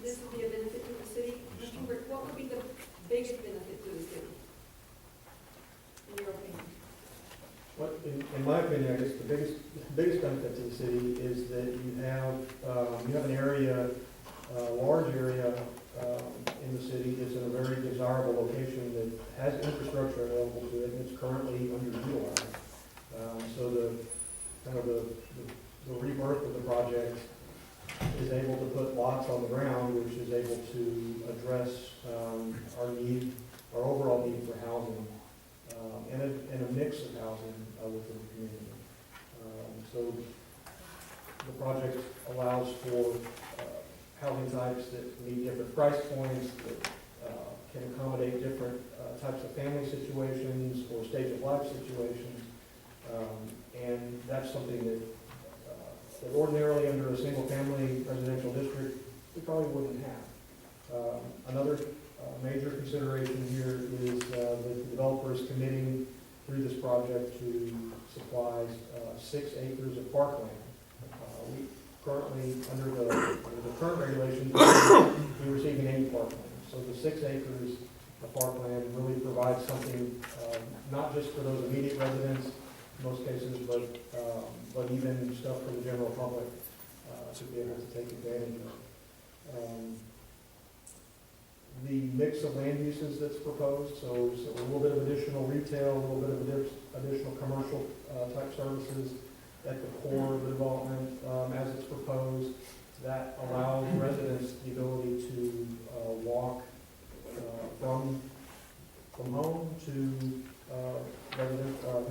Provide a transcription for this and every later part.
this would be a benefit to the city? Mr. Hubert, what would be the biggest benefit to the city, in your opinion? What, in my opinion, I guess the biggest benefit to the city is that you have an area, a large area in the city that's in a very desirable location that has infrastructure available to it, and it's currently underutilized. So the kind of the rebirth of the project is able to put lots on the ground, which is able to address our overall need for housing, and a mix of housing within the community. So the project allows for housing types that meet different price points, that can accommodate different types of family situations or stage of life situations, and that's something that ordinarily under a single-family residential district we probably wouldn't have. Another major consideration here is that the developer is committing through this project to supply 6 acres of parkland. We currently, under the current regulations, we receive an 8 parkland. So the 6 acres of parkland really provides something not just for those immediate residents in most cases, but even stuff for the general public to be able to take advantage of. The mix of land uses that's proposed, so a little bit of additional retail, a little bit of additional commercial type services at the core of the development as it's proposed, that allows residents the ability to walk from home to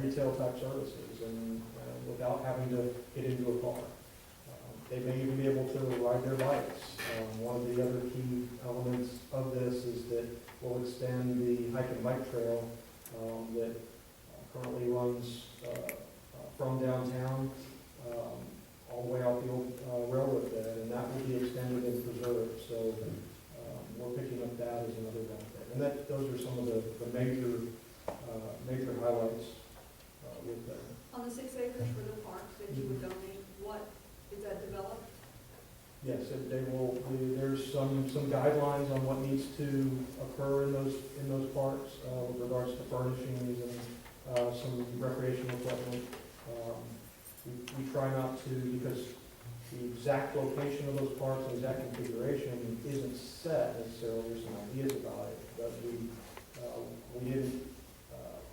retail type services and without having to get into a car. They may even be able to ride their bikes. One of the other key elements of this is that we'll extend the hike and bike trail that currently runs from downtown all the way out the old railroad bed, and that will be extended and preserved. So we're picking up that as another benefit. And those are some of the major highlights with that. On the 6 acres for the parks that you would donate, what is that developed? Yes, there's some guidelines on what needs to occur in those parks with regards to furnishings and some recreational equipment. We try not to, because the exact location of those parks and exact configuration isn't set necessarily. There's some ideas about it, but we didn't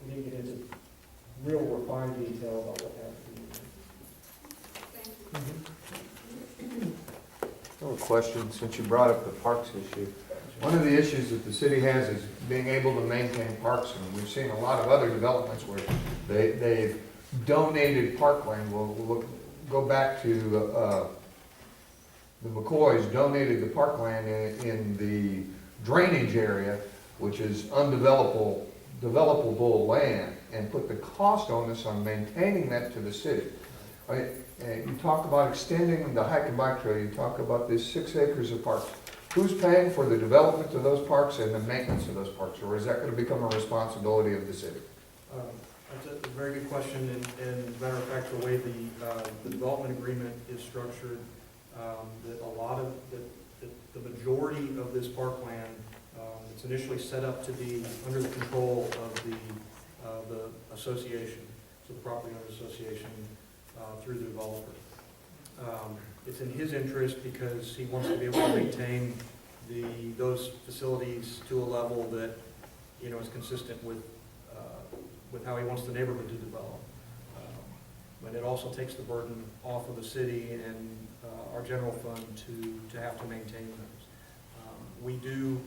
get into real refined detail about what has to be done. Thank you. I have a question, since you brought up the parks issue. One of the issues that the city has is being able to maintain parks, and we've seen a lot of other developments where they've donated parkland. We'll go back to the McCoys donated the parkland in the drainage area, which is developable land, and put the cost on us on maintaining that to the city. You talk about extending the hike and bike trail, you talk about these 6 acres of parks. Who's paying for the development of those parks and the maintenance of those parks, or is that going to become a responsibility of the city? That's a very good question, and as a matter of fact, the way the development agreement is structured, that a lot of the majority of this parkland, it's initially set up to be under the control of the association, so the property owner association through the developer. It's in his interest because he wants to be able to maintain those facilities to a level that is consistent with how he wants the neighborhood to develop. But it also takes the burden off of the city and our general fund to have to maintain those. We do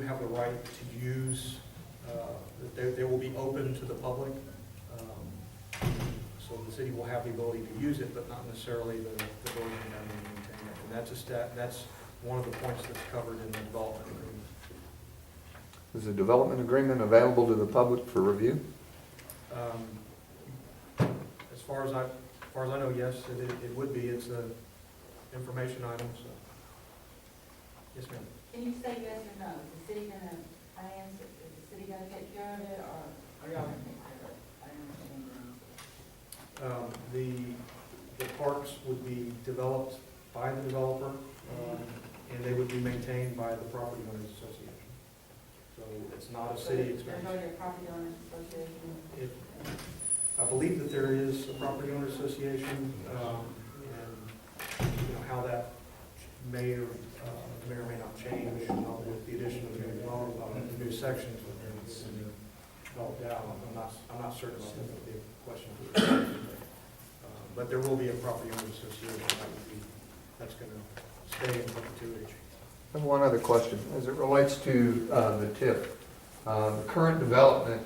have the right to use, they will be open to the public. So the city will have the ability to use it, but not necessarily the ability to maintain it. And that's one of the points that's covered in the development agreement. Is the development agreement available to the public for review? As far as I know, yes, it would be. It's an information item. So, yes, ma'am. Can you say yes or no? Is the city gonna finance it? Is the city gonna take care of it, or y'all gonna take care of it? I don't understand. The parks would be developed by the developer. and they would be maintained by the property owners association. So it's not a city There's expense. already a property owners association. It- I believe that there is a property owner association, and, how that may or may not change with the addition of new sections within developed out. I'm not certain about that, that would be a question. But there will be a property owner association, that's gonna stay in perpetuity. I have one other question, as it relates to the TIF. The current development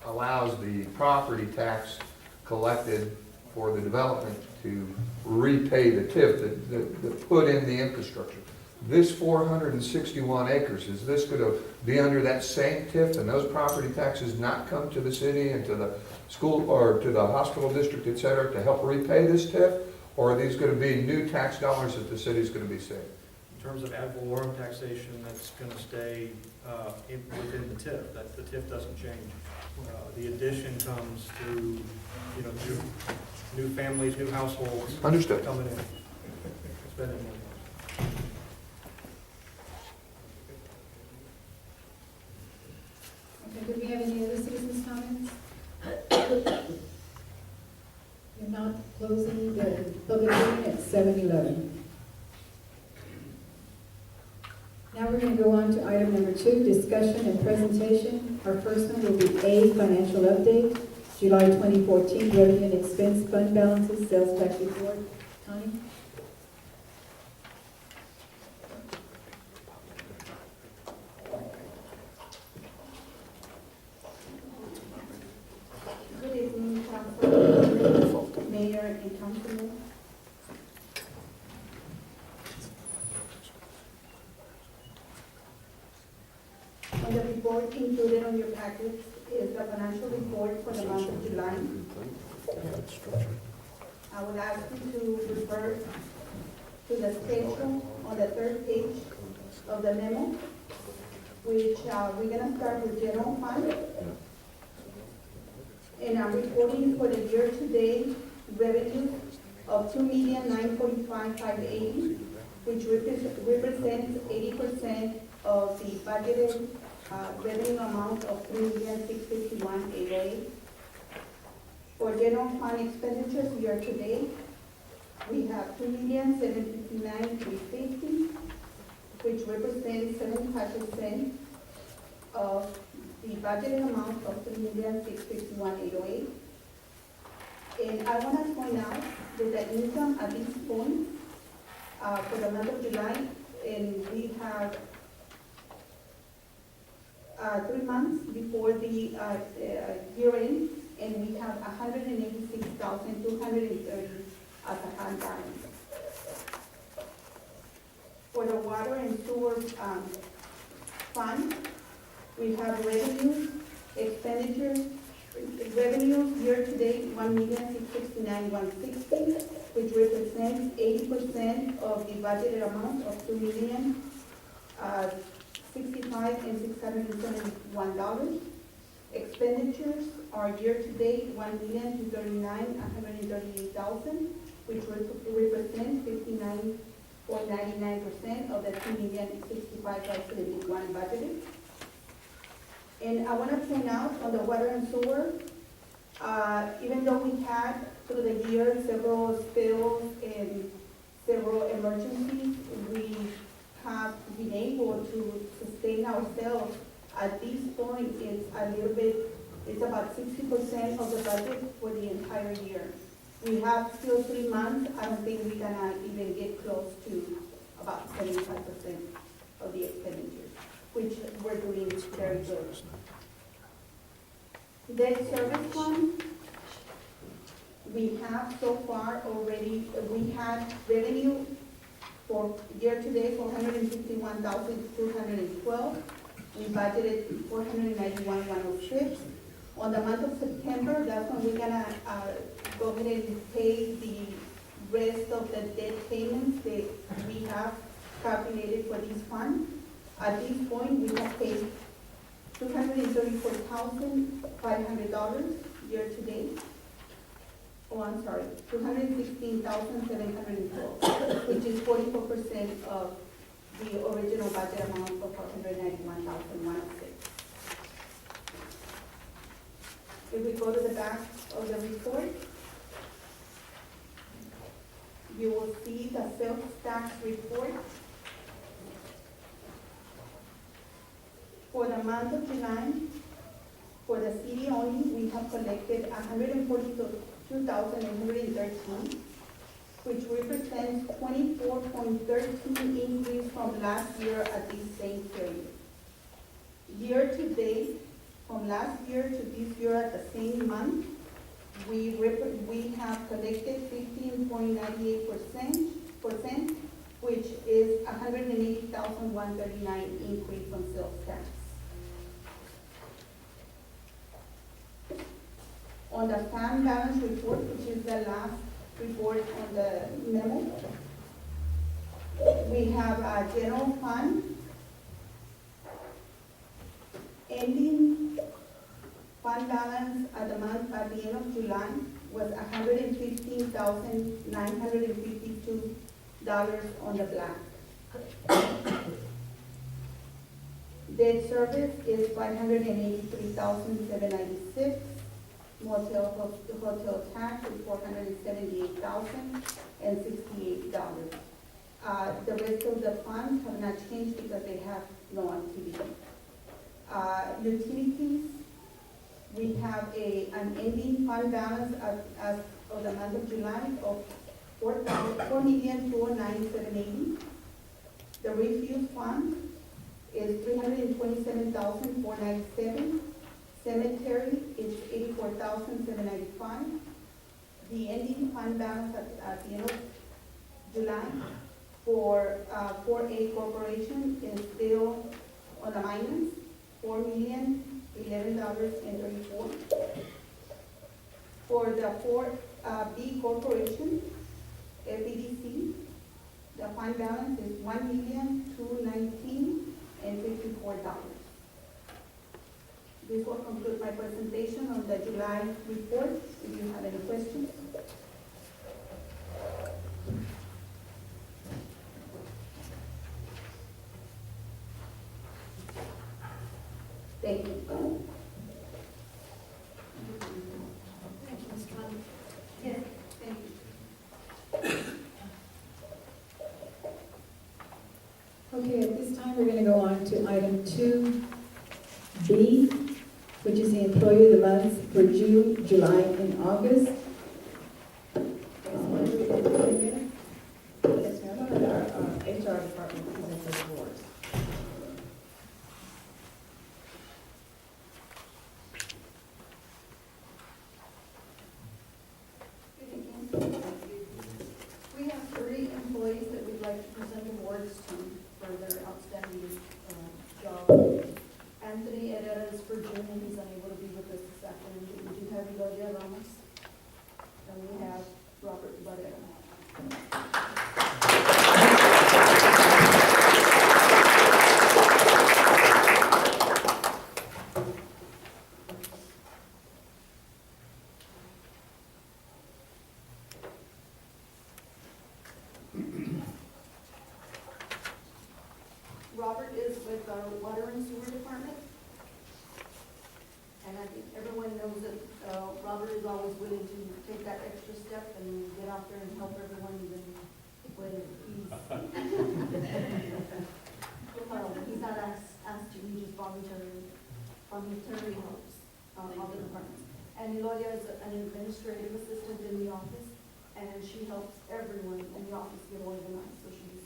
allows the property tax collected for the development to repay the TIF that put in the infrastructure. This 461 acres, is this going to be under that same TIF, and those property taxes not come to the city and to the school or to the hospital district, et cetera, to help repay this TIF? Or are these going to be new tax dollars that the city's going to be saving? In terms of ad valorem taxation, that's gonna stay within the TIF, that the TIF doesn't change. The addition comes through, new families, new households. Understood. Coming in, spending money. Okay, do we have any other citizens' comments? If not, closing the public hearing at 7:11. Now we're going to go on to item number 2, discussion and presentation. Our first one will be A, financial update, July 2014 revenue and expense fund balances, sales tax report. Connie? Good evening, Council, Mayor, and Councilman. On the report included on your packets is the financial report for the month of July. I would ask you to refer to the schedule on the third page of the memo, which we're gonna start with general fund. And I'm reporting for the year-to-date revenue of $2,945,580, which represents 80% of the budgeted revenue amount of $3,651,808. For general fund expenditures year-to-date, we have $2,759,350, which represents 75% of the budgeted amount of $3,651,808. And I want to point out that the income at this point, for the month of July, and we have 3 months before the year end, and we have $186,230 as a fund balance. For the water and sewer fund, we have revenues, expenditures, revenues year-to-date, $1,669,160, which represents 80% of the budgeted amount of $2,065,671. Expenditures are year-to-date, $1,239,138, which represents 59.99% of the $2,065,071 budgeted. And I want to point out on the water and sewer, even though we had through the year several spills and several emergencies, we have been able to sustain ourselves. At this point, it's about 60% of the budget for the entire year. We have still 3 months. I don't think we're gonna even get close to about 75% of the expenditures, which we're doing very good. Debt service fund, we have so far already, we had revenue for year-to-date for $151,212. We budgeted $491,106. On the month of September, that's when we're gonna go ahead and pay the rest of the debt payments that we have calculated for this fund. At this point, we have paid $234,500 year-to-date. Oh, I'm sorry, $216,712, which is 44% of the original budget amount of $491,106. If we go to the back of the report, you will see the sales tax report. For the month of July, for the city only, we have collected $142,813, which represents 24.13 increase from last year at this same period. Year to date, from last year to this year at the same month, we have collected 15.98%, which is $180,139 increase on sales tax. On the fund balance report, which is the last report on the memo, we have a general fund ending fund balance at the end of July was $115,952 on the black. Debt service is $583,796. Hotel tax is $478,068. The rest of the funds have not changed because they have no activity. Utilities, we have an ending fund balance as of the month of July of $4,209,780. The refuse fund is $327,497. Cemetery is $84,795. The ending fund balance at the end of July for 4A Corporation is still on the minus, $4,011,034. For the 4B Corporation, FEDC, the fund balance is $1,219,054. This will conclude my presentation on the July report. If you have any questions. Thank you. Thank you, Ms. Conley. Yes, thank you. Okay, at this time, we're going to go on to item 2B, which is the employee of the month for June, July, and August. Yes, ma'am. I'm going to our HR department present the awards. We have 3 employees that we'd like to present awards to for their outstanding job. Anthony Herrera is for June, and he's unable to be with us this afternoon. We do have Elodia Ramos, and we have Robert Barrera. Robert is with our water and sewer department. And I think everyone knows that Robert is always willing to take that extra step and get out there and help everyone even when he's not asked to, he just voluntarily helps all the departments. And Elodia is an administrative assistant in the office, and she helps everyone in the office get organized, so she's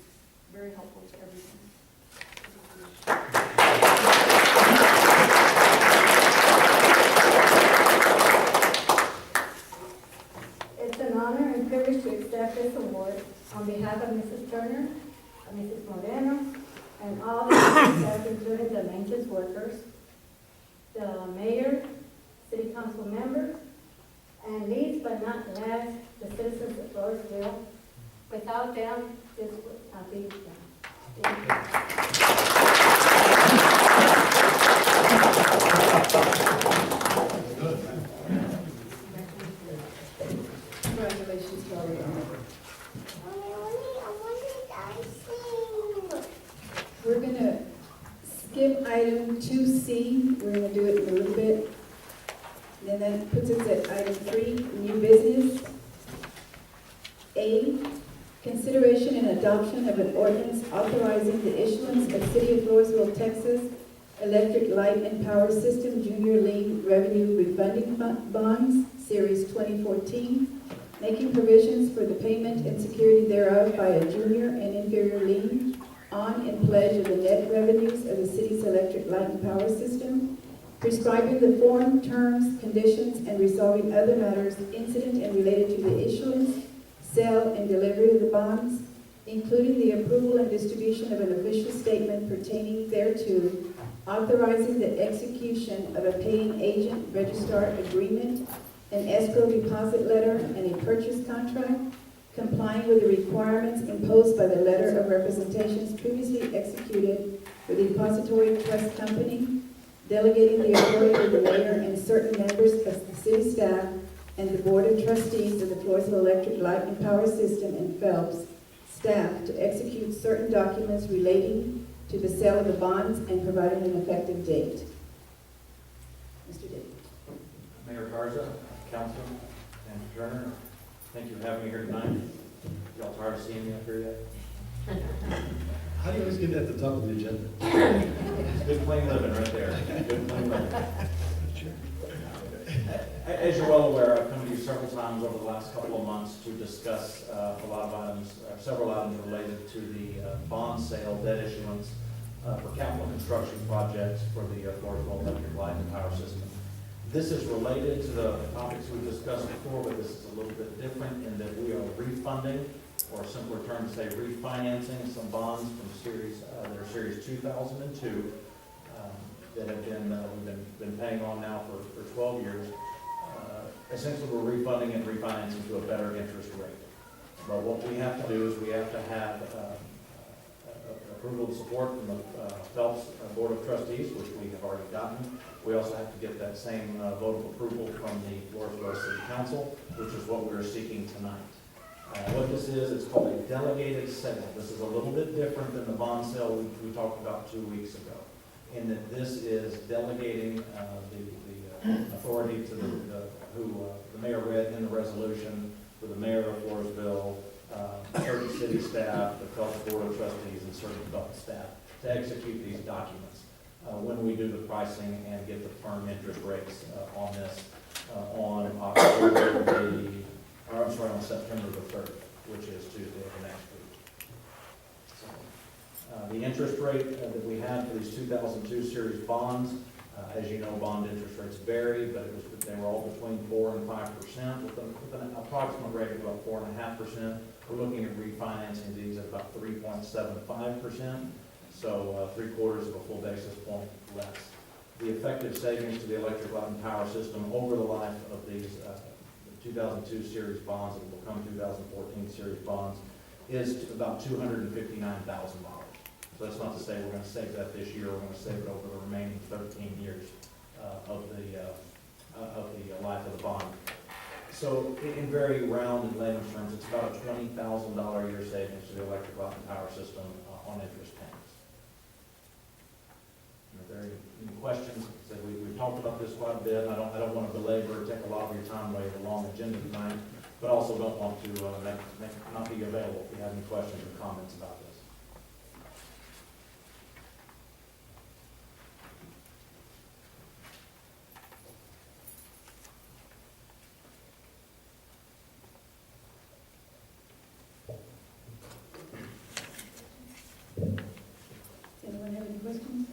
very helpful to everyone. It's an honor and privilege to accept this award on behalf of Mrs. Turner, Mrs. Moreno, and all the staff, including the maintenance workers, the mayor, city council members, and least but not last, the citizens of Floresville. Without them, this would not be done. Thank you. Congratulations, Gloria. We're gonna skip item 2C, we're gonna do it in a little bit. Then that puts us at item 3, new business. A, consideration and adoption of an ordinance authorizing the issuance of City of Floresville, Texas Electric Light and Power System Junior Lien Revenue Refunding Bonds, Series 2014, making provisions for the payment and security thereof by a junior and inferior lien on and pledge of the net revenues of the city's electric light and power system, prescribing the form, terms, conditions, and resolving other matters incident and related to the issuance, sale, and delivery of the bonds, including the approval and distribution of an official statement pertaining thereto, authorizing the execution of a paying agent registrar agreement, an escrow deposit letter, and a purchase contract, complying with the requirements imposed by the letter of representations previously executed with the Depository Trust Company, delegating the authority of the mayor and certain members of the city staff and the Board of Trustees of the Floresville Electric Light and Power System and Phelps staff to execute certain documents relating to the sale of the bonds and providing an effective date. Mr. Dick. Mayor Garza, Council, and Turner, thank you for having me here tonight. Y'all tired of seeing me up here yet? How do you always get at the top of the agenda? Good plain living right there. Good plain living. As you're well aware, I've come to you several times over the last couple of months to discuss a lot of items, several items related to the bond sale, debt issuance for capital construction projects for the Floresville Electric Light and Power System. This is related to the topics we discussed before, but this is a little bit different in that we are refunding, or a simpler term to say refinancing, some bonds from series, that are series 2002 that have we've been paying on now for 12 years. Essentially, we're refunding and refinancing to a better interest rate. But what we have to do is we have to have approval and support from the Phelps Board of Trustees, which we have already gotten. We also have to get that same vote of approval from the Floresville City Council, which is what we're seeking tonight. What this is, it's called a delegated sale. This is a little bit different than the bond sale we talked about 2 weeks ago, in that this is delegating the authority to the mayor read in the resolution for the mayor of Floresville, certain city staff, the Phelps Board of Trustees, and certain Phelps staff to execute these documents when we do the pricing and get the firm interest rates on this on on September the 3rd, which is Tuesday of the next week. So, the interest rate that we had for these 2002 series bonds, as you know, bond interest rates vary, but they were all between 4 and 5%, with an approximate rate of about 4.5%. We're looking at refinancing these at about 3.75%, so 3/4 of a full basis point less. The effective savings to the electric light and power system over the life of these 2002 series bonds, and will become 2014 series bonds, is about $259,000. So that's not to say we're going to save that this year. We're going to save it over the remaining 13 years of the life of the bond. So in very round and layman's terms, it's about a $20,000 a year savings to the electric light and power system on interest payments. Are there any questions? So we've talked about this quite a bit. I don't want to belabor or take a lot of your time away with a long agenda tonight, but also don't want to not be available if you have any questions or comments about this. Does anyone have any questions?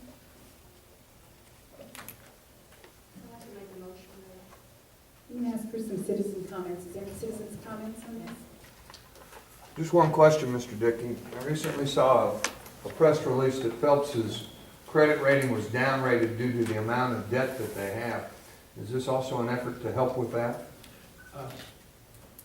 I'd like to make a motion. Let me ask for some citizen comments. Is there any citizens' comments on this? Just one question, Mr. Dickey. I recently saw a press release that Phelps's credit rating was downrated due to the amount of debt that they have. Is this also an effort to help with that? I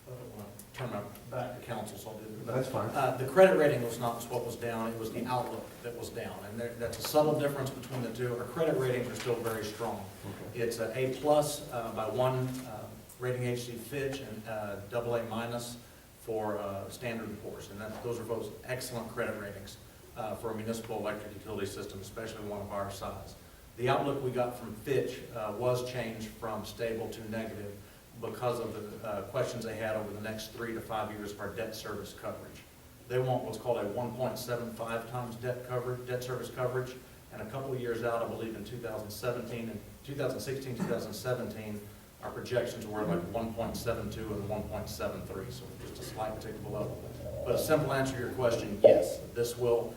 don't want to turn my back to council, so I'll do it. That's fine. The credit rating was not what was down, it was the outlook that was down. And that's a subtle difference between the two. Our credit ratings are still very strong. Okay. It's a A+ by one rating agency, Fitch, and AA- for Standard & Poor's. And those are both excellent credit ratings. for a municipal electric utility system, especially one of our size. The outlook we got from Fitch was changed from stable to negative because of the questions they had over the next 3 to 5 years of our debt service coverage. They want what's called a 1.75 times debt service coverage, and a couple of years out, I believe in 2017 and 2016, 2017, our projections were like 1.72 and 1.73, so just a slight tick below. But a simple answer to your question, yes, this will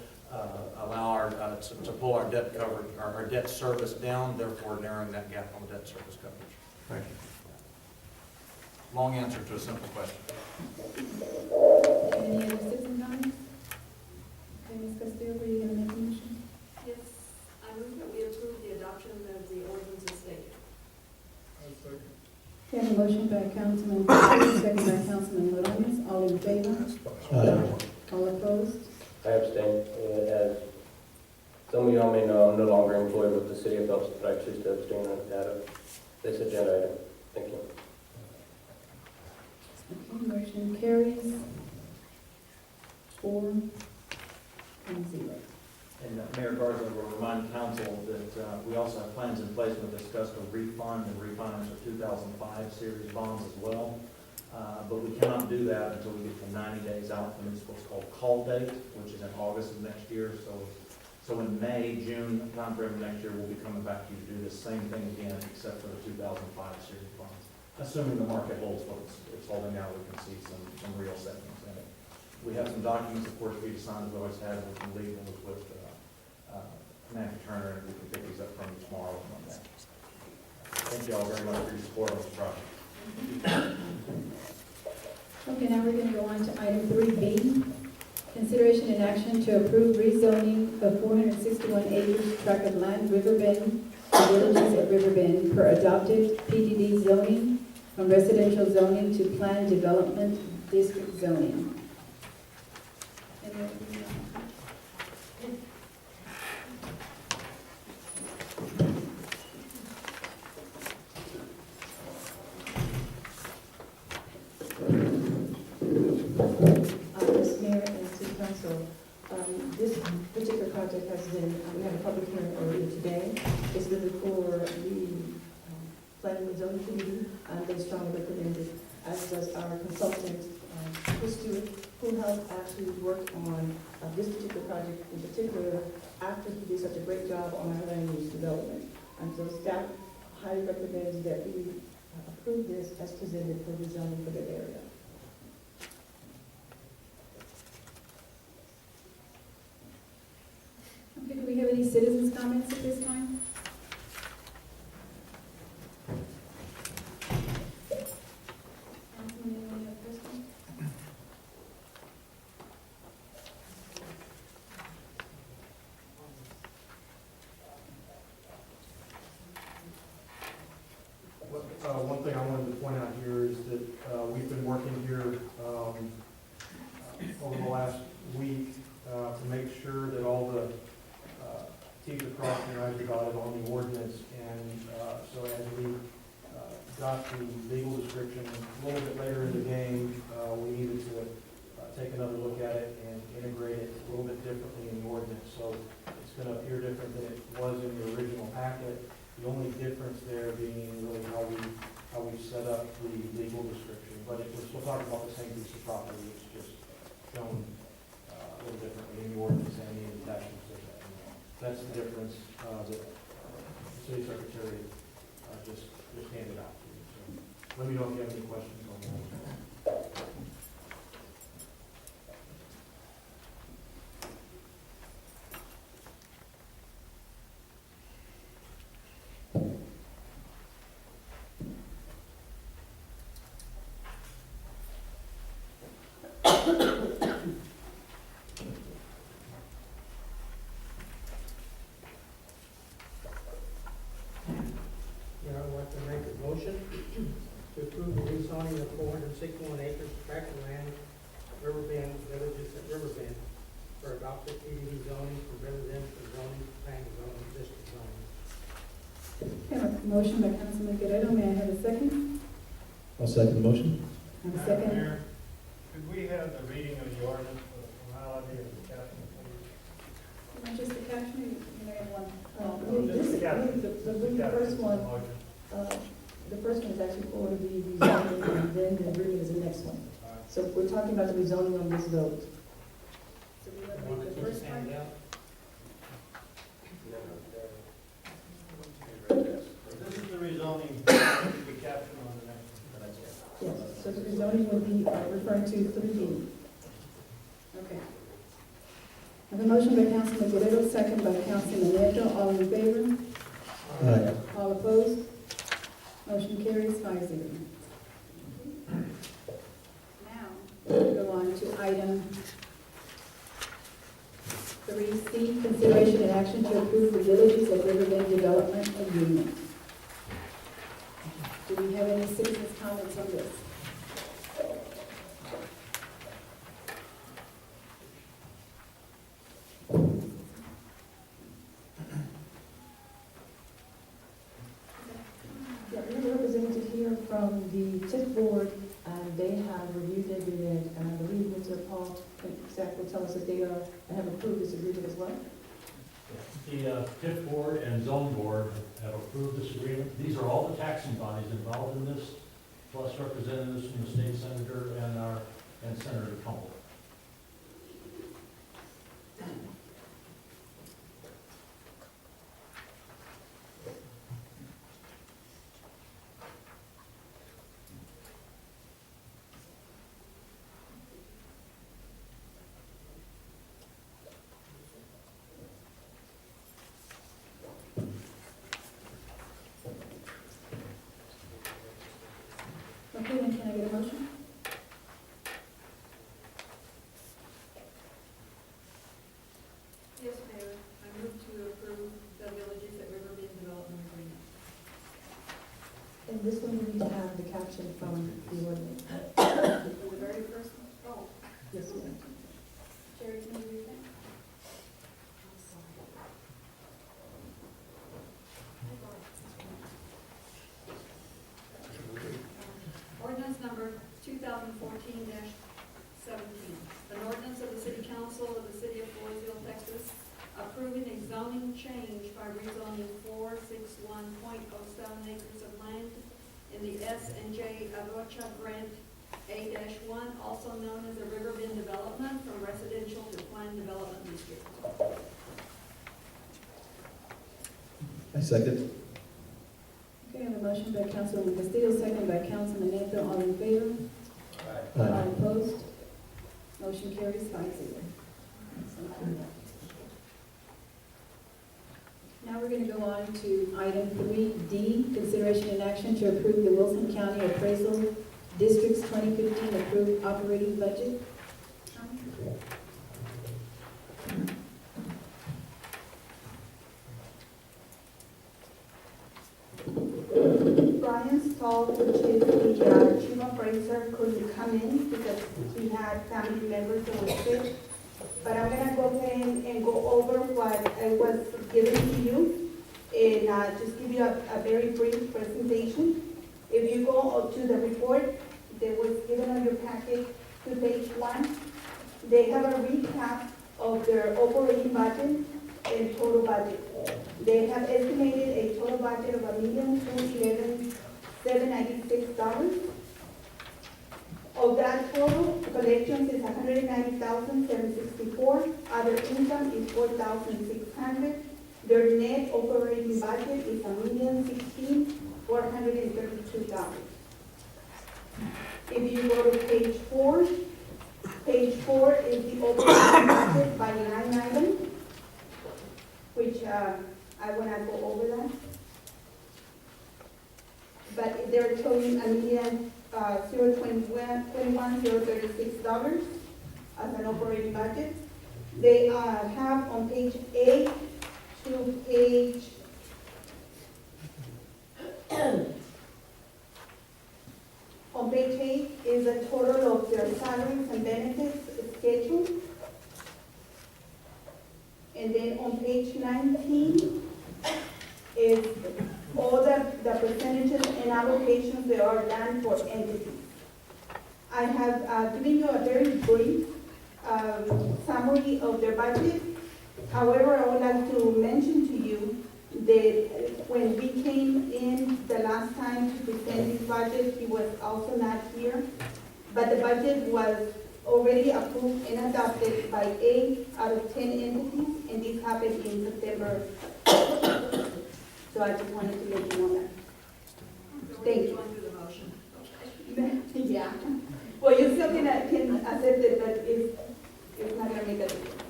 allow our to pull our debt coverage, our debt service down, therefore narrowing that gap on the debt service coverage. Thank you. Long answer to a simple question. Any other citizen comments? Okay, Ms. Castillo, were you going to make a motion? Yes, I move that we approve the adoption of the ordinance as stated. We have a motion by Councilman Carter, second by Councilman Morales. All in favor? All opposed? I abstain. As some of y'all may know, I'm no longer employed with the city of Phelps, but I choose to abstain on that of this agenda item. Thank you. Okay, motion carries 4-0. And Mayor Garza will remind council that we also have plans in place to discuss the refund and refinance of 2005 series bonds as well. But we cannot do that until we get to 90 days out from what's called call date, which is in August of next year. So in May, June timeframe of next year, we'll be coming back to you to do the same thing again, except for the 2005 series bonds. Assuming the market holds what it's holding now, we can see some real savings in it. We have some documents, of course, we signed as we always have with some legal with Matthew Turner, and we can pick these up from you tomorrow on that. Thank you all very much for your support on this project. Okay, now we're going to go on to item 3B. Consideration and action to approve rezoning of 461 acres tract of land, Riverbend, the villages at Riverbend, per adopted PDD zoning from residential zoning to planned development district zoning. Mr. Mayor and City Council, this particular project has been, we had a public hearing earlier today. It's really for the planning and zoning committee, and they strongly recommend it, as does our consultant, Chris Stewart, who helped actually work on this particular project in particular after he did such a great job on our land use development. And so staff highly recommends that we approve this as presented for the zoning for the area. Okay, do we have any citizens' comments at this time? Councilman, anyone have a question? One thing I wanted to point out here is that we've been working here over the last week to make sure that all the T's are crossed and I's are dotted on the ordinance. And so as we got the legal description a little bit later in the game, we needed to take another look at it and integrate it a little bit differently in the ordinance. So it's going to appear different than it was in the original packet. The only difference there being really how we set up the legal description. But we're still talking about the same piece of property. It's just shown a little differently in the ordinance and the attachments to that. That's the difference that the city secretary just handed out to you. So let me know if you have any questions on that. I'd like to make a motion to approve the rezoning of 461 acres of tract of land, Riverbend, villages at Riverbend, for adopted PDD zoning for residential zoning, planned zoning, district zoning. Okay, a motion by Councilman Guerrero. May I have a second? I'll second the motion. Have a second. Mayor, could we have the reading of the ordinance for the formality of the caption, please? caption, you may have one. The first one, the first one is actually for the rezoning, and then the agreement is the next one. So we're talking about the rezoning on this vote. So we want to make the first one. This is the rezoning, we caption on the next. Yes, so the rezoning would be referring to 3D. Okay. I have a motion by Councilman Guerrero, second by Councilman Nieto. All in favor? Aye. All opposed? Motion carries 5-0. Now, we'll go on to item 3C, consideration and action to approve the Villages of Riverbend Development Agreement. Do we have any citizens' comments on this? Yeah, we have a representative here from the TIF board, and they have reviewed the agreement, and I believe Mr. Paul and Zach will tell us that they are, and have approved this agreement as well. The TIF board and zone board have approved this agreement. These are all the taxing bodies involved in this, plus representatives from the state senator and Senator Trumbull. Okay, then can I get a motion? Yes, Mayor, I move to approve the Villages at Riverbend Development Agreement. And this one we need to have the caption from the ordinance. The very first one? Oh, Yes, ma'am. Jerry, can you read that? Ordinance number 2014-17. An ordinance of the City Council of the City of Floresville, Texas, approving a zoning change by rezoning 461.07 acres of land in the S and J Avocha Grant A-1, also known as a Riverbend Development, from residential to planned development district. I second. Okay, I have a motion by Councilman Castillo, second by Councilman Nieto. All in favor? Aye. All opposed? Motion carries 5-0. Now we're going to go on to item 3D, consideration and action to approve the Wilson County Appraisal District's 2015 approved operating budget. Brian Stahl, which is the chief appraiser, couldn't come in because he had family members that were sick. But I'm gonna go ahead and go over what was given to you and just give you a very brief presentation. If you go up to the report that was given on your packet to page 1, they have a recap of their operating budget and total budget. They have estimated a total budget of $1,211,796. Of that total, collections is $190,764. Other income is $4,600. Their net operating budget is $1,016,432. If you go to page 4 is the operating budget by line item, which I will not go over that. But they're showing $0.21,036 as an operating budget. They have on page 8 to page on page 8 is a total of their salaries and benefits schedule. And then on page 19 is all the percentages and allocations that are done for entities. I have given you a very brief summary of their budget, However, I would like to mention to you that when we came in the last time to present this budget, he was also not here. But the budget was already approved and adopted by 8 out of 10 entities, and this happened in September. So I just wanted to let you know that. Thank you. Going through the motion. Yeah. Well, you still can accept it, but it's not gonna make a difference.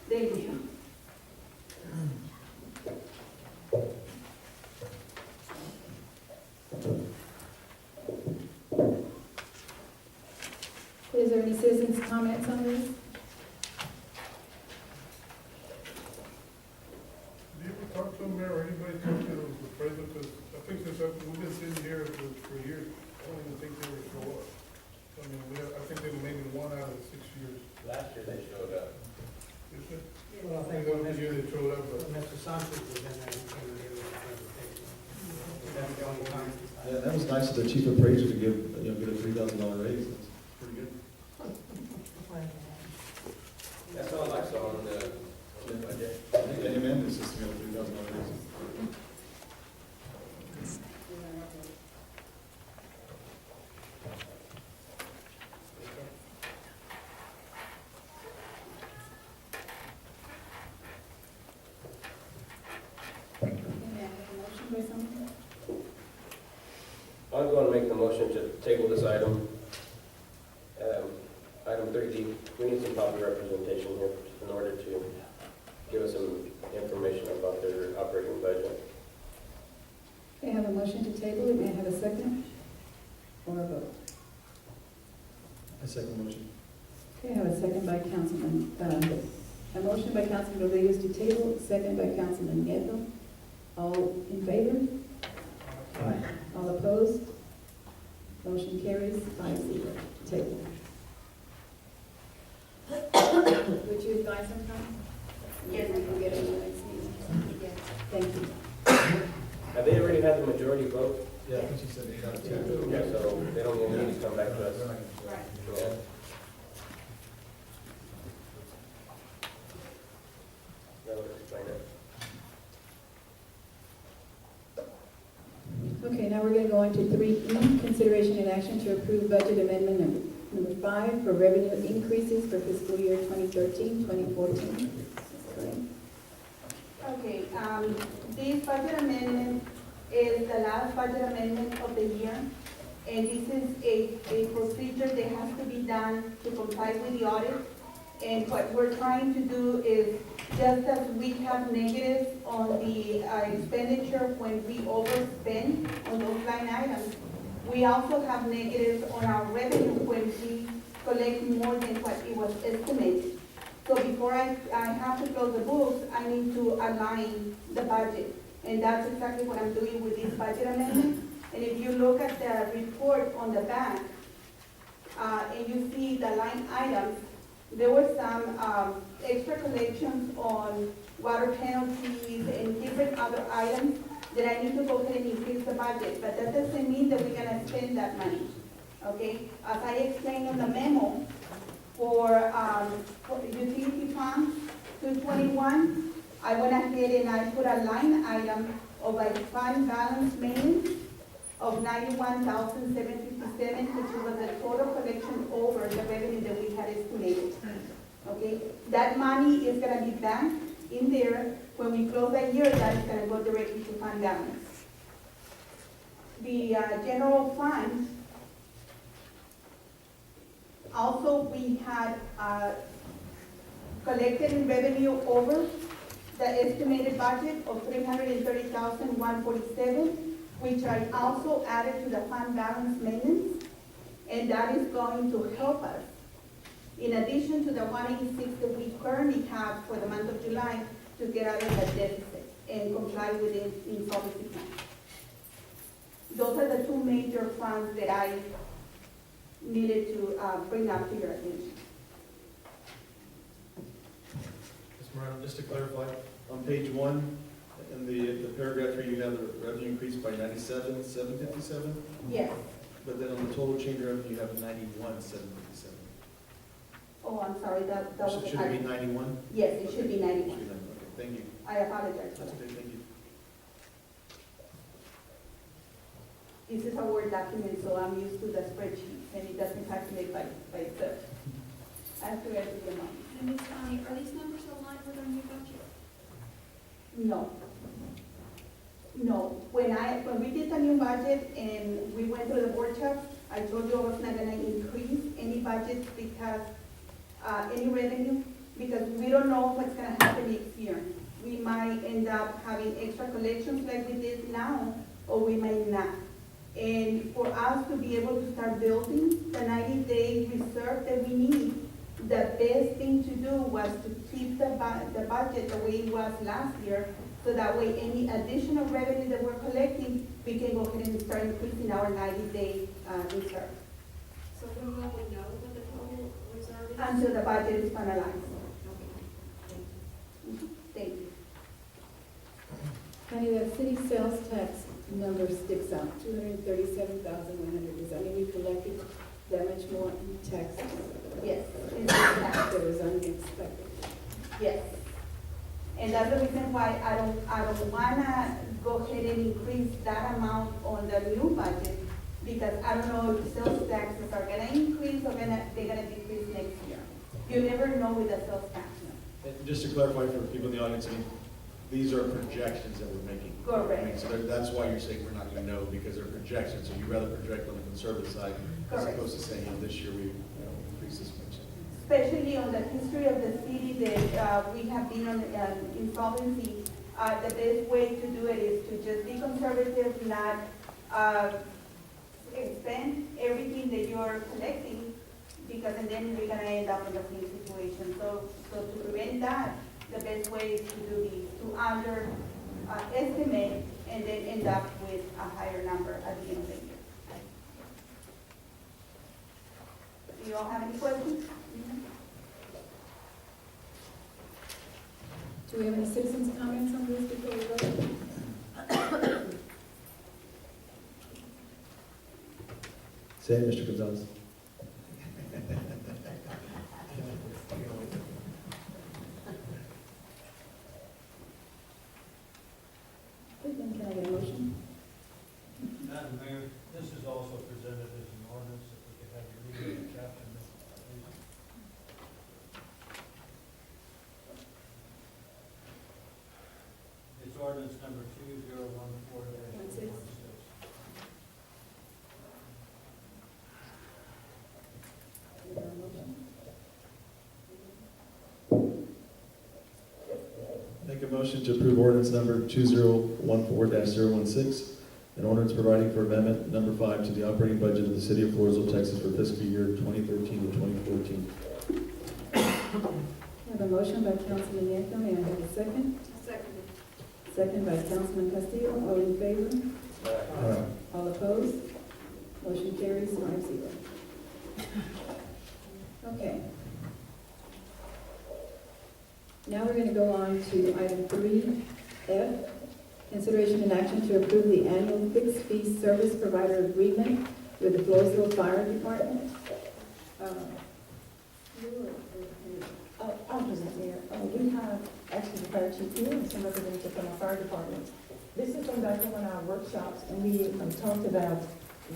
Thank you. Is there any citizens' comments on this? Did you ever talk to him, Mayor, or anybody talk to the president? Because I think since we've been sitting here for years, I don't even think they ever show up. I mean, I think they were maybe 1 out of 6 years. Last year they showed up. Is it? Well, I I think think that was the year they showed up, but. when Mr. Sanchez was in there, he came and gave us a presentation. That's the only time. Yeah, that was nice of the chief appraiser to give, get a $3,000 raise. That's pretty good. That's all I saw on the budget. I think the M&M system got a $3,000 raise. I'm going to make the motion to table this item. Item 3D, we need some public representation here in order to give us some information about their operating budget. Okay, I have a motion to table it. May I have a second? Or a vote? I second the motion. Okay, I have a second by Councilman, a motion by Councilman Rodriguez to table, second by Councilman Nieto. All in favor? Aye. All opposed? Motion carries 5-0. Table. Would you advise them, Tom? Yes. We can get it in the next meeting. Yes. Thank you. Have they already had the majority vote? Yeah, I think she said 8 out of 10. Yeah, so they don't even need to come back to us. Right. Yeah. That would explain it. Okay, now we're going to go on to 3E, consideration and action to approve budget amendment number 5 for revenue increases for fiscal year 2013-2014. Okay, this budget amendment is the last budget amendment of the year, and this is a procedure that has to be done to comply with the audit. And what we're trying to do is, just as we have negatives on the expenditure when we overspend on those line items, we also have negatives on our revenue when we collect more than what it was estimated. So before I have to close the books, I need to align the budget. And that's exactly what I'm doing with this budget amendment. And if you look at the report on the back, and you see the line items, there were some extra collections on water penalties and different other items that I need to go ahead and increase the budget, but that doesn't mean that we're gonna spend that money, okay? As I explained on the memo, for utility funds, 221, I went ahead and I put a line item of like fund balance maintenance of 91,757, which was the total collection over the revenue that we had estimated. Okay, that money is gonna be banked in there. When we close the year, that is gonna go directly to fund balance. The general fund, also we had collected in revenue over the estimated budget of 330,147. which I also added to the fund balance maintenance, and that is going to help us. In addition to the 186 that we currently have for the month of July to get out of the deficit and comply with the insolvency plan. Those are the two major funds that I needed to bring up to your attention. Ms. Moreno, just to clarify, on page 1, in the paragraph here, you have the revenue increased by 97,757, Yes. but then on the total change revenue, you have 91,757. Oh, I'm sorry, that was. Should it be 91? Yes, it should be 91. Okay, thank you. I apologize for That's that. okay, thank you. This is a Word document, so I'm used to the spreadsheet, and it doesn't calculate by itself. I have to add it in mind. And Ms. Connie, are these numbers aligned with our new budget? No. No, when we did the new budget and we went through the workshop, I told you I was not gonna increase any budgets because, any revenue, because we don't know what's gonna happen next year. We might end up having extra collections like we did now, or we might not. And for us to be able to start building the 90-day reserve that we need, the best thing to do was to keep the budget the way it was last year, so that way any additional revenue that we're collecting, we can go ahead and start increasing our 90-day reserve So when will we know what the total reserve is? until the budget is finalized. Okay. Thank you. Honey, that city sales tax number sticks out, $237,100. Does that mean we collected that much more in taxes? Yes. That was unexpected. Yes. And that's the reason why I don't wanna go ahead and increase that amount on the new budget, because I don't know if sales taxes are gonna increase or they're gonna decrease next year. You never know with the sales tax. And just to clarify for people in the audience, I mean, these are projections that we're making. Correct. I mean, so that's why you're saying we're not gonna know, because they're projections, so you rather project on the conservative side, as Correct. opposed to saying, this year we, increase this much. Especially on the history of the city that we have been on insolvency, the best way to do it is to just be conservative, not spend everything that you're collecting, because and then you're gonna end up in the same situation. So to prevent that, the best way is to do these, to under estimate and then end up with a higher number at the end of the year. Do you all have any questions? Do we have any citizens' comments on this before we vote? Say it, Mr. Gonzalez. Then can I get a motion? Madam Mayor, this is also presented as an ordinance, if we could have your legal caption, please. It's ordinance number 2014-16. Is there a motion? Make a motion to approve ordinance number 2014-016, an ordinance providing for amendment number 5 to the operating budget of the city of Floresville, Texas for fiscal year 2013 to 2014. I have a motion by Councilman Nieto, may I have a second? Second. Second by Councilman Castillo, all in favor? Aye. All opposed? Motion carries 5-0. Okay. Now we're going to go on to item 3F, consideration and action to approve the annual fixed fee service provider agreement with the Floresville Fire Department. I'll present there. We have actually the fire chief here and some representatives from our fire department. This is from back on our workshops, and we talked about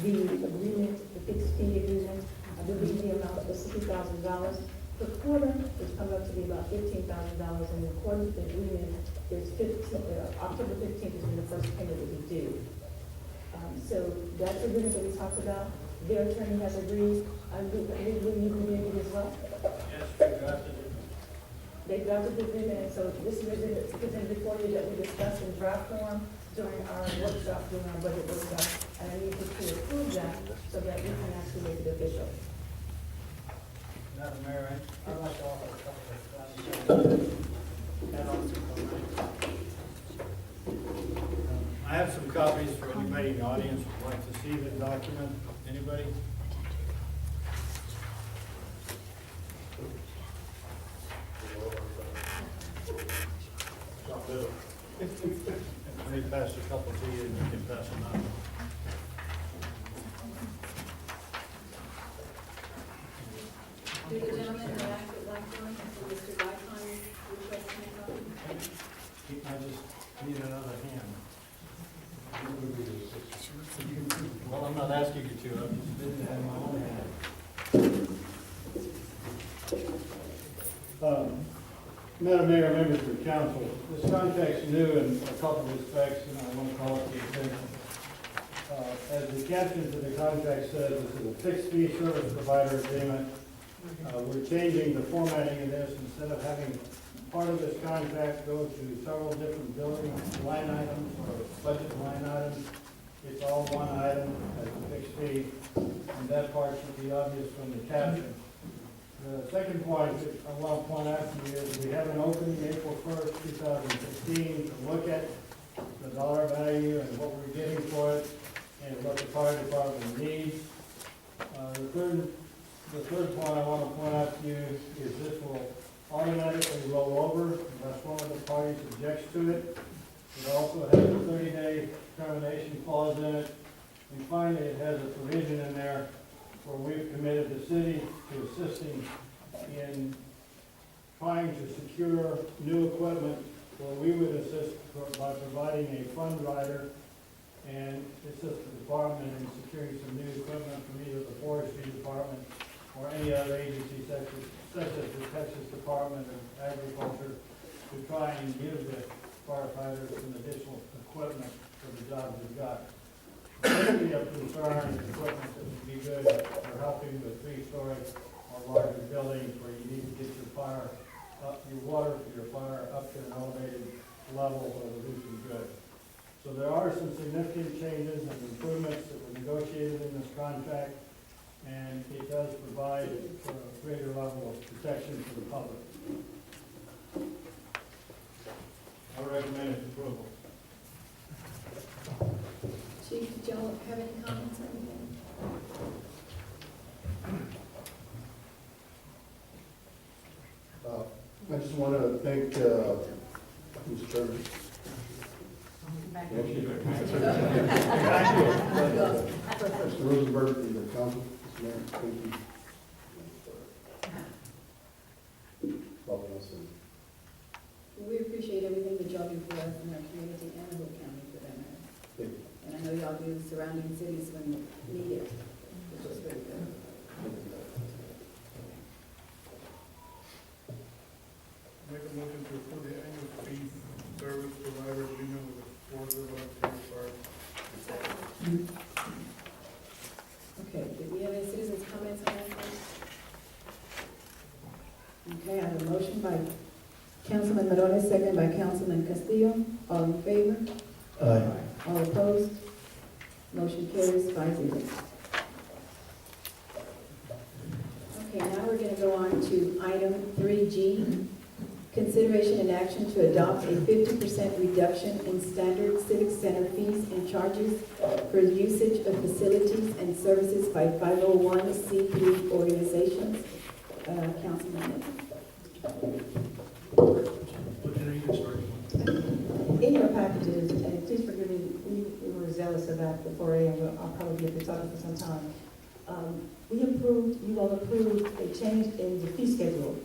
the agreement, the fixed fee agreement. I believe the amount was $60,000 per quarter, which comes up to be about $15,000. And according to the agreement, there's October 15th is when the first payment will be due. So that's the agreement that we talked about. Their attorney has agreed. I believe you agreed as well. Yes, we drafted it. They drafted the agreement, and so this is presented before you that we discussed in draft form during our workshop, during our budget workshop. And I need you to approve that so that we can actually make it official. Madam Mayor, I'd like to offer a couple of things. I have some copies for anybody in the audience who would like to see the document. Anybody? Let me pass a couple to you and you can pass them out. Do the gentleman in the back Mr. Lycon requesting a copy? I just need another hand. Well, I'm not asking you to, I'm just bidding to have my own hand. Madam Mayor, members of the council, this contract's new in a couple of respects, and I want to call it the extension. As the caption to the contract says, this is a fixed fee service provider agreement. We're changing the formatting of this. Instead of having part of this contract go to several different building line items or budget line items, it's all one item as a fixed fee, and that part should be obvious from the caption. The second point that I want to point out to you is we have an opening April 1st, 2016 to look at the dollar value and what we're getting for it and what the fire department needs. The third point I want to point out to you is this will automatically roll over unless one of the parties objects to it. It also has a 30-day termination clause in it. And finally, it has a provision in there where we've committed the city to assisting in trying to secure new equipment, where we would assist by providing a fund rider and assist the department in securing some new equipment from either the forestry department or any other agency such as the Texas Department of Agriculture to try and give the firefighters some additional equipment for the jobs they've got. Especially of concern is equipment that would be good for helping with 3-story or larger buildings where you need to get your fire up, your water for your fire up to an elevated level where the roof is good. So there are some significant changes and improvements that were negotiated in this contract, and it does provide for a greater level of protection for the public. I recommend its approval. Chief, did y'all have any comments or anything? I just want to thank Mr. Turner. Mr. Rosenberg, the council, Mr. Mayor, thank you. Helping us and We appreciate everything that y'all do for us in our community and the whole county for that matter. thank you. And I know y'all do the surrounding cities when needed, which is very good. Make a motion to approve the annual fee service provider agreement with the Floresville Fire. Okay, did we have any citizens' comments on that first? Okay, I have a motion by Councilman Morales, second by Councilman Castillo. All in favor? Aye. All opposed? Motion carries 5-0. Okay, now we're going to go on to item 3G. Consideration and action to adopt a 50% reduction in standard civic center fees and charges for usage of facilities and services by 501c3 organizations. Councilman. In your packages, and please forgive me, we were zealous about the 4 a.m., but I'll probably be at the top for some time. You all approved a change in the fee schedule.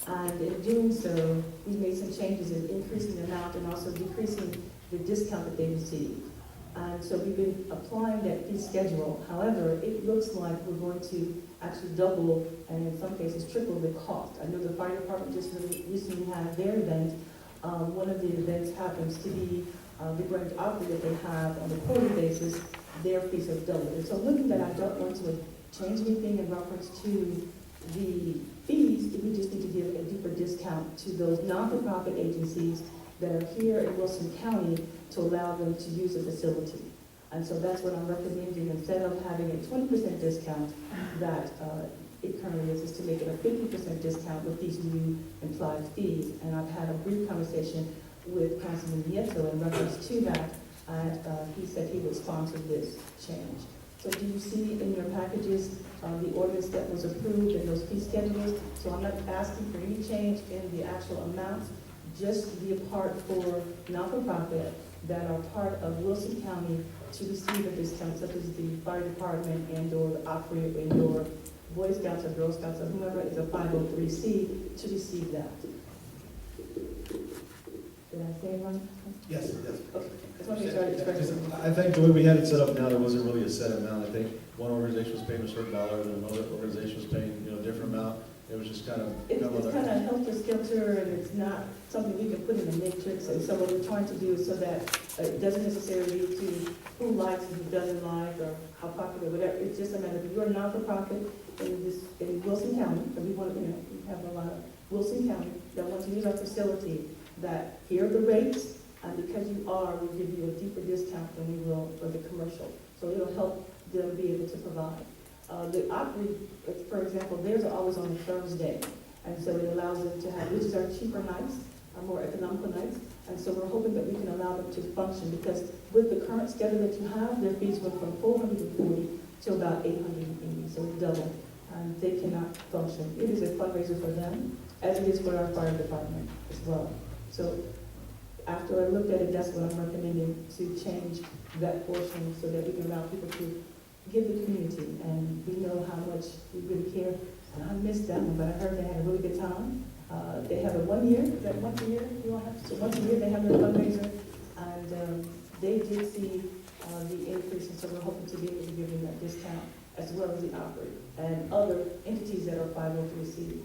And in doing so, we made some changes in increasing the amount and also decreasing the discount that they received. And so we've been applying that fee schedule. However, it looks like we're going to actually double and in some cases triple the cost. I know the fire department just recently had their event. One of the events happens to be the grand opera that they have on a quarterly basis. Their fees have doubled. And so looking at that, I don't want to change anything in reference to the fees. We just need to give a deeper discount to those non-for-profit agencies that are here in Wilson County to allow them to use the facility. And so that's what I'm recommending. Instead of having a 20% discount that it currently is to make it a 50% discount with these new implied fees. And I've had a brief conversation with Councilman Nieto in reference to that, and he said he would sponsor this change. So do you see in your packages the ordinance that was approved and those fee schedules? So I'm not asking for any change in the actual amounts, just the part for not-for-profit that are part of Wilson County to receive a discount, such as the fire department and/or the operator and/or Boy Scouts or Girl Scouts or whomever is a 503C to receive that. Did I say it wrong? Yes, yes. Okay. Just want to make sure I expressed it. I think the way we had it set up now, there wasn't really a set amount. I think one organization was paying a certain dollar, and another organization was paying, a different amount. It was just kind of. It's kind of helter-skelter, and it's not something we can put in a matrix, and so what we're trying to do is so that it doesn't necessarily lead to who likes and who doesn't like, or how popular, whatever. It's just a matter of, you're a non-for-profit in Wilson County, and we want to, we have a lot of Wilson County that want to use our facility, that here are the rates, and because you are, we'll give you a deeper discount than we will for the commercial. So it'll help them be able to provide. The Opry, for example, theirs are always on a Thursday, and so it allows them to have, which is our cheaper nights, our more economical nights, and so we're hoping that we can allow them to function, because with the current schedule that you have, their fees went from 440 to about 880, so it's double, and they cannot function. It is a fundraiser for them, as it is for our fire department as well. So after I looked at it, that's what I'm recommending, to change that portion so that we can allow people to give the community, and we know how much we really care. And I missed that one, but I heard they had a really good time. They have a 1 year, is that once a year? You all have, so once a year they have their fundraiser, and they did see the increase, and so we're hoping to be able to give them that discount, as well as the Opry and other entities that are 503C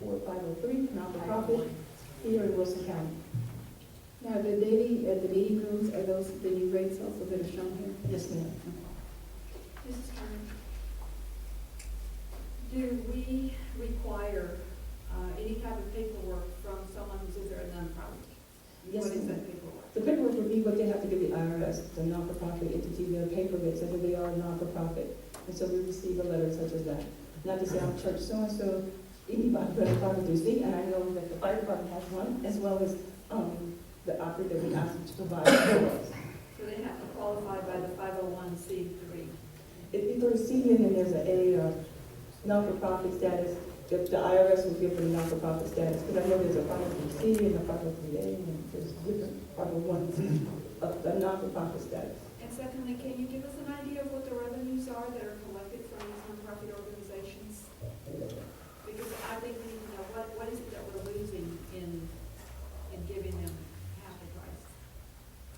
or 503, not-for-profit, here in Wilson County. Now, the meeting rooms, are those the new rates also that are shown here? Yes, ma'am. Mrs. Turner, do we require any type of paperwork from someone who's either a nonprofit? Yes, What is ma'am. that paperwork? The paperwork would be what they have to give the IRS, the non-for-profit entity, their paper that says that they are a non-for-profit. And so we receive a letter such as that. Not to say I'm church so-and-so, anybody but a 503C, and I know that the fire department has one, as well as the operator that we ask them to provide for us. So they have to qualify by the 501c3. If they're a C, and then there's a non-for-profit status, the IRS will give them non-for-profit status, because I know there's a 503C and a 503A, and there's different 501C, a non-for-profit status. And secondly, can you give us an idea of what the revenues are that are collected from these nonprofit organizations? Because I think we need to know what is it that we're losing in giving them half the price?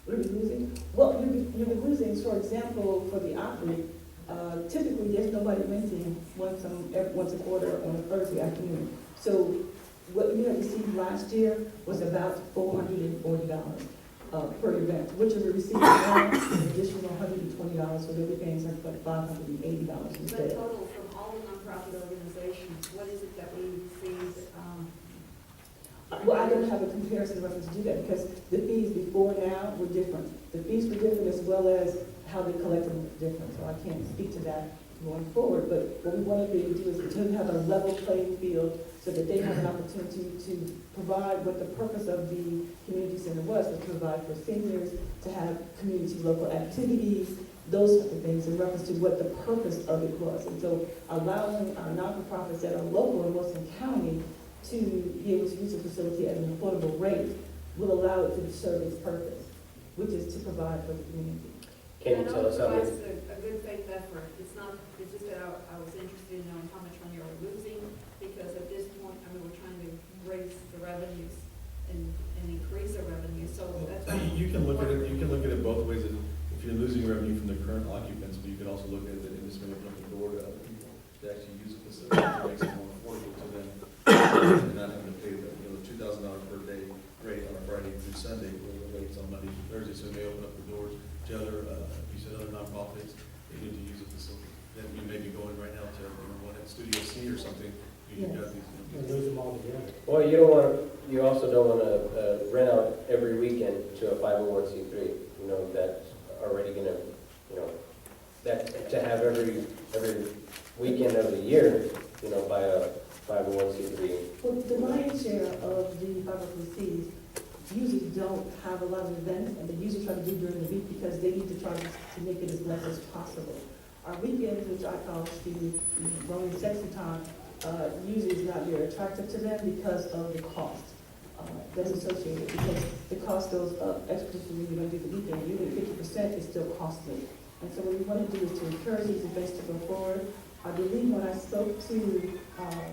What are we losing? Well, you're losing, for example, for the Opry, typically there's nobody renting once a quarter on a Thursday afternoon. So what you had received last year was about $440 per event, which you received now an additional $120, so they'll be paying something like $580 But instead. total from all the nonprofit organizations, what is it that we received? Well, I don't have a comparison reference to do that, because the fees before now were different. The fees were different, as well as how they collect them was different, so I can't speak to that going forward. But what we want to be able to do is to have a level playing field, so that they have an opportunity to provide what the purpose of the community center was, to provide for seniors, to have community local activities, those type of things, in reference to what the purpose of it was. And so allowing our non-for-profits that are local in Wilson County to be able to use the facility at an affordable rate will allow it to serve its purpose, which is to provide for the community. Can you tell us how many? It's a good faith effort. It's not, it's just that I was interested in knowing how much money are we losing, because at this point, I mean, we're trying to raise the revenues and increase the revenue, so that's why. You can look at it both ways. If you're losing revenue from the current occupants, but you can also look at it and just maybe open up the door to other people to actually use the facility, to make it more affordable to them. And not having to pay the, $2,000 per day rate on a Friday through Sunday, where the rates on Monday through Thursday, so it may open up the doors to other, you said other nonprofits, they need to use the facility. Then you may be going right now to, one at Studio C or something, you Yes. got these. Lose them all together. Well, you also don't want to rent out every weekend to a 501c3, that's already going to, that to have every weekend of the year, by a 501c3. Well, the lion's share of the 503Cs usually don't have a lot of events, and they usually try to do during the week because they need to try to make it as less as possible. Our weekends, which I call the rolling sexy time, usually is not very attractive to them because of the cost that's associated, because the cost goes up exponentially when you're going to do the weekend. Even 50% is still costly. And so what we want to do is to encourage these events to go forward. I believe when I spoke to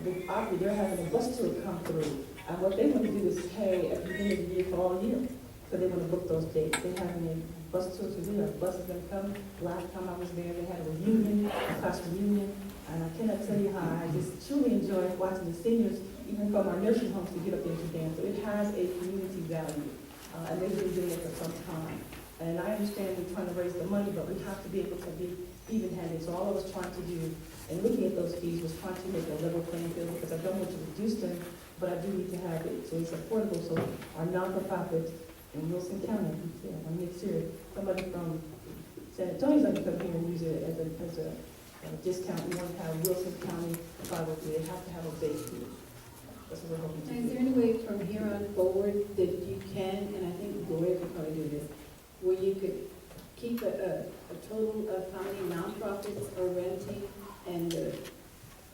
the operator, they're having a bus tour come through. And what they want to do is pay at the beginning of the year for all year. So they want to book those dates. They're having a bus tour to do, a bus is going to come. Last time I was there, they had a reunion, a class reunion. And I cannot tell you how I just truly enjoy watching the seniors, even from our nursing homes, to get up there to dance. So it has a community value. And they've been doing it for some time. And I understand we're trying to raise the money, but we have to be able to be even-handed. So all I was trying to do, in looking at those fees, was trying to make a level playing field, because I don't want to reduce them, but I do need to have it, so it's affordable, so our non-for-profits in Wilson County, yeah, I make sure somebody from San Antonio's going to come here and use it as a discount. We want to have Wilson County 503, they have to have a base fee. That's what we're hoping to Now, do. is there any way from here on forward that you can, and I think Gloria could probably do this, where you could keep a total of how many nonprofits are renting and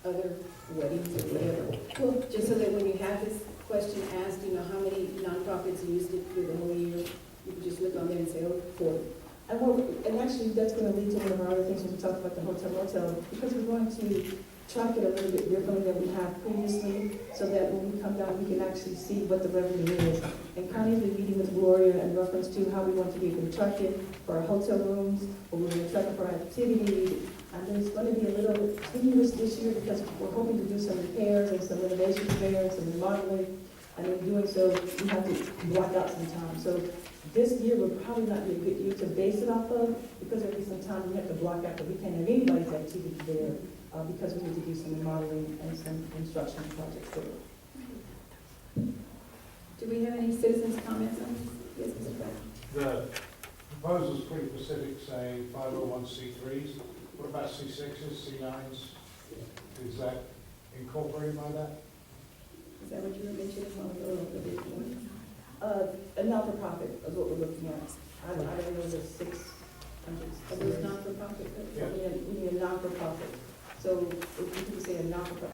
other weddings or whatever? Well, just so that when you have this question asked, you know, how many nonprofits used it through the whole year, you can just look on there and say, oh, 40. And actually, that's going to lead to one of our other things when we talk about the hotel motel, because we're going to track it a little bit differently than we have previously, so that when we come down, we can actually see what the revenue is. And Connie's been meeting with Gloria in reference to how we want to be able to track it for our hotel rooms, or we're going to track it for our activities. And there's going to be a little tenuous this year, because we're hoping to do some repairs and some renovations there, some remodeling. And in doing so, we have to block out some time. So this year will probably not be a good year to base it off of, because there'll be some time we have to block out that we can't have anybody's activity there, because we need to do some remodeling and some construction projects there. Do we have any citizens' comments on this? Yes, Mr. Brown? The proposal's pretty specific, saying 501c3s. What about C6s, C9s? Is that incorporated by that? Is that what you were mentioning a moment ago? A not-for-profit is what we're looking at. I don't know the 600. Are those not-for-profit? We need a non-for-profit. So if you can say a non-for-profit,